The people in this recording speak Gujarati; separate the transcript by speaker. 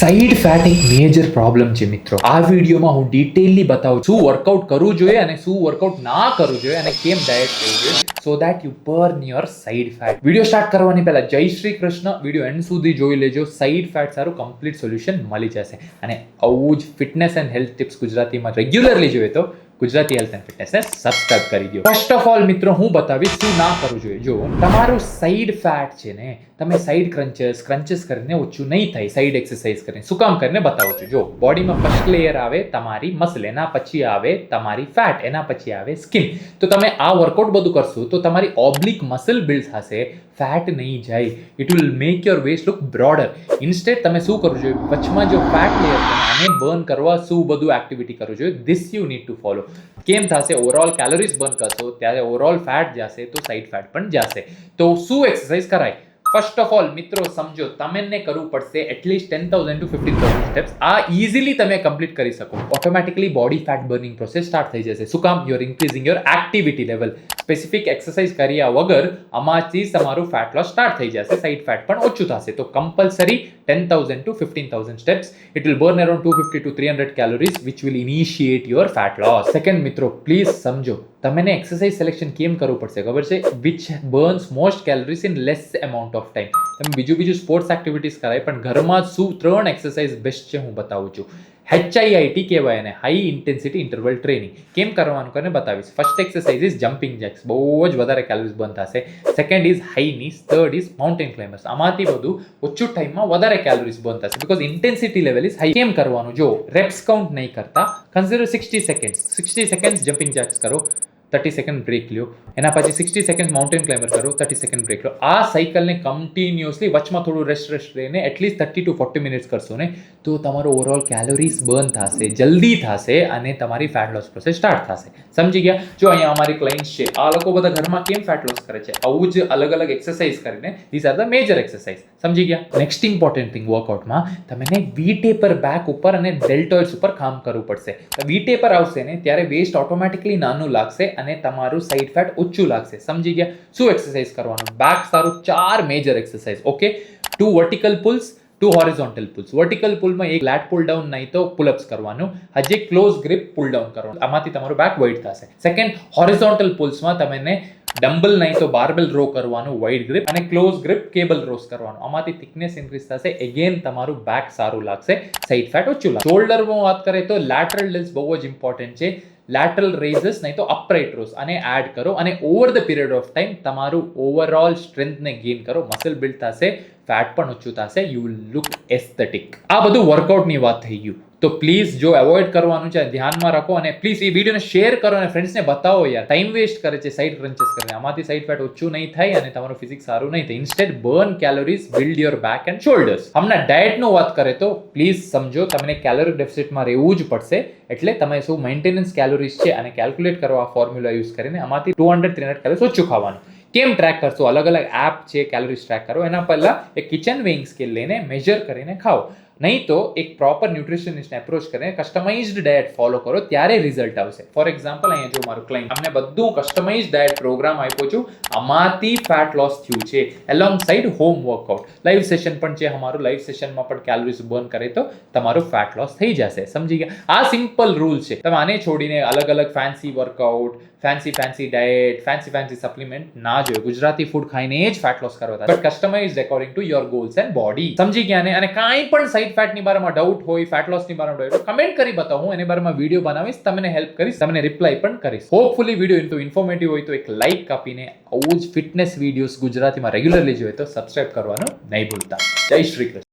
Speaker 1: સાઇડ ફેટ એક મેજર પ્રોબ્લેમ છે મિત્રો. આ વિડીયોમાં હું ડિટેઇલલી બતાવું શું વર્કઆઉટ કરવું જોઈએ અને શું વર્કઆઉટ ના કરવું જોઈએ અને કેમ ડાયટ કરવું જોઈએ so that you burn your side fat. Video start કરવાની પહેલા જય શ્રી કૃષ્ણ. વિડીયો એન્ડ સુધી જોઈ લેજો. સાઇડ ફેટ સારું કમ્પ્લીટ સોલ્યુશન મળી જશે. અને આવું જ ફિટનેસ એન્ડ હેલ્થ ટિપ્સ ગુજરાતીમાં રેગ્યુલરલી જોઈએ તો ગુજરાતી હેલ્થ એન્ડ ફિટનેસને સબસ્ક્રાઇબ કરી દો. ફર્સ્ટ ઓફ ઓલ મિત્રો હું બતાવીશ શું ના કરવું જોઈએ. જો તમારું સાઇડ ફેટ છે ને, તમે સાઇડ ક્રન્ચેસ કરીને ઓછું નહીં થાય સાઇડ એક્સરસાઇઝ કરીને. શું કામ કરીને બતાવું છું. જો બોડીમાં ફર્સ્ટ લેયર આવે તમારી મસલ, એના પછી આવે તમારી ફેટ, એના પછી આવે સ્કિન. તો તમે આ વર્કઆઉટ બધું કરશો તો તમારી ઓબ્લિક મસલ બિલ્ડ થશે, ફેટ નહીં જાય. It will make your waist look broader. Instead તમે શું કરવું જોઈએ, વચમાં જો ફેટ લેયર છે આને બર્ન કરવા શું બધું એક્ટિવિટી કરવું જોઈએ, this you need to follow. કેમ થશે, ઓવરઓલ કેલોરીઝ બર્ન કરશો ત્યારે ઓવરઓલ ફેટ જશે તો સાઇડ ફેટ પણ જશે. તો શું એક્સરસાઇઝ કરાય? ફર્સ્ટ ઓફ ઓલ મિત્રો સમજો, તમને કરવું પડશે એટલીસ્ટ 10,000 to 15,000 સ્ટેપ્સ. આ ઇઝીલી તમે કમ્પ્લીટ કરી શકો. Automatically body fat burning process start થઈ જશે. શું કામ? You are increasing your activity level. Specific exercise કર્યા વગર આમાંથી તમારું ફેટ લોસ સ્ટાર્ટ થઈ જશે, સાઇડ ફેટ પણ ઓછું થશે. તો compulsory 10,000 to 15,000 steps. It will burn around 250 to 300 calories which will initiate your fat loss. Second મિત્રો પ્લીઝ સમજો, તમને એક્સરસાઇઝ સિલેક્શન કેમ કરવું પડશે ખબર છે? which burns most calories in less amount of time. તમે બીજું સ્પોર્ટ્સ એક્ટિવિટીઝ કરાય પણ ઘરમાં શું 3 એક્સરસાઇઝ બેસ્ટ છે હું બતાવું છું. HIIT કહેવાય એને, હાઈ ઇન્ટેન્સિટી ઇન્ટરવલ ટ્રેનિંગ. કેમ કરવાનું કરીને બતાવીશ. First exercise is jumping jacks, બહુ જ વધારે કેલોરીઝ બર્ન થશે. Second is high knees, third is mountain climbers. આમાંથી બધું ઓછું ટાઈમમાં વધારે કેલોરીઝ બર્ન થશે because intensity level is high. કેમ કરવાનું? જો રેપ્સ કાઉન્ટ નહીં કરતા, consider 60 seconds. 60 seconds jumping jacks કરો, 30 સેકન્ડ બ્રેક લ્યો. એના પછી 60 સેકન્ડ માઉન્ટેન ક્લાઇમ્બર કરો, 30 સેકન્ડ બ્રેક લો. આ સાયકલને કન્ટિન્યુઅસલી વચમાં થોડું રેસ્ટ લઈને એટલીસ્ટ 30 to 40 મિનિટ્સ કરશો ને તો તમારો ઓવરઓલ કેલોરીઝ બર્ન થશે, જલ્દી થશે અને તમારી ફેટ લોસ પ્રોસેસ સ્ટાર્ટ થશે. સમજી ગયા? જો અહીંયા અમારી ક્લાયન્ટ્સ છે, આ લોકો બધા ઘરમાં કેમ ફેટ લોસ કરે છે? આવું જ અલગ અલગ એક્સરસાઇઝ કરીને. This are the major exercise. સમજી ગયા? નેક્સ્ટ ઇમ્પોર્ટન્ટ થિંગ વર્કઆઉટમાં તમને વી ટેપર બેક ઉપર અને ડેલ્ટોઇડ્સ ઉપર કામ કરવું પડશે. વી ટેપર આવશે ને ત્યારે વેસ્ટ ઓટોમેટિકલી નાનું લાગશે અને તમારું સાઇડ ફેટ ઓછું લાગશે. સમજી ગયા? શું એક્સરસાઇઝ કરવાનું? બેક સારું 4 major exercise. Okay, 2 vertical pulls, 2 horizontal pulls. Vertical પુલમાં એક લેટ પુલ ડાઉન નહીં તો પુલઅપ્સ કરવાનું, હજી ક્લોઝ ગ્રીપ પુલ ડાઉન કરવાનું. આમાંથી તમારું બેક વાઇડ થશે. સેકન્ડ, હોરિઝોન્ટલ પુલ્સમાં તમને ડમ્બલ નહીં તો બારબેલ રો કરવાનું, વાઇડ ગ્રીપ, અને ક્લોઝ ગ્રીપ કેબલ રોસ કરવાનું. આમાંથી થિકનેસ ઇન્ક્રીઝ થશે. અગેન તમારું બેક સારું લાગશે, સાઇડ ફેટ ઓછું લાગશે. શોલ્ડરમાં વાત કરીએ તો લેટરલ ડેલ્સ બહુ જ ઇમ્પોર્ટન્ટ છે. લેટરલ રેઝસ નહીં તો અપરાઇટ રોસ, અને એડ કરો અને over the period of time તમારું ઓવરઓલ સ્ટ્રેન્થને ગેઇન કરો. મસલ બિલ્ડ થશે, ફેટ પણ ઓછું થશે, યુ વિલ લુક એસ્થેટિક. આ બધું વર્કઆઉટની વાત થઈ ગયું. તો પ્લીઝ જો એવોઇડ કરવાનું છે ધ્યાનમાં રાખો અને પ્લીઝ એ વિડીયોને શેર કરો અને ફ્રેન્ડ્સને બતાવો. યાર ટાઈમ વેસ્ટ કરે છે સાઇડ ક્રન્ચેસ કરીને, આમાંથી સાઇડ ફેટ ઓછું નહીં થાય અને તમારું ફિઝિક્સ સારું નહીં થાય. Instead burn calories, build your back and shoulders. હમણાં ડાયટનું વાત કરે તો પ્લીઝ સમજો, તમને કેલોરી ડેફિસિટમાં રહેવું જ પડશે. એટલે તમે શું મેન્ટેનન્સ કેલોરીઝ છે અને કેલ્ક્યુલેટ કરવા ફોર્મ્યુલા યુઝ કરીને આમાંથી 200-300 કેલોરીઝ ઓછું ખાવાનું. કેમ ટ્રેક કરશો? અલગ અલગ એપ છે કેલોરીઝ ટ્રેક કરો. એના પહેલા એક કિચન વેઇંગ સ્કેલ લઈને મેજર કરીને ખાઓ. નહીં તો એક પ્રોપર ન્યુટ્રિશનિસ્ટને એપ્રોચ કરીને કસ્ટમાઇઝ્ડ ડાયટ ફોલો કરો, ત્યારે રિઝલ્ટ આવશે. ફોર એક્ઝામ્પલ અહીંયા જો મારું ક્લાયન્ટ, અમને બધું કસ્ટમાઇઝ્ડ ડાયટ પ્રોગ્રામ આપ્યો છું, આમાંથી ફેટ લોસ થયું છે along side home workout. Live session પણ છે અમારું, લાઈવ સેશનમાં પણ કેલોરીઝ બર્ન કરે તો તમારું ફેટ લોસ થઈ જશે. સમજી ગયા? આ સિમ્પલ રૂલ છે. તમે આને છોડીને અલગ અલગ fancy workout, fancy diet, fancy supplement ના જોઈએ. ગુજરાતી ફૂડ ખાઈને જ ફેટ લોસ કરવા હતા, but customized according to your goals and body. સમજી ગયા ને? અને કાંઈ પણ સાઇડ ફેટ ની બારેમાં ડાઉટ હોય, ફેટ લોસ ની બારેમાં ડાઉટ હોય, કમેન્ટ કરી બતાવો. હું એની બારેમાં વિડીયો બનાવીશ, તમને હેલ્પ કરીશ, તમને રિપ્લાય પણ કરીશ. હોપફુલી વિડીયો ઇન્ફોર્મેટિવ હોય તો એક લાઇક આપીને આવું જ ફિટનેસ વિડીયોઝ ગુજરાતીમાં રેગ્યુલરલી જોઈએ તો સબસ્ક્રાઇબ કરવાનું નહીં ભૂલતા. જય શ્રી કૃષ્ણ.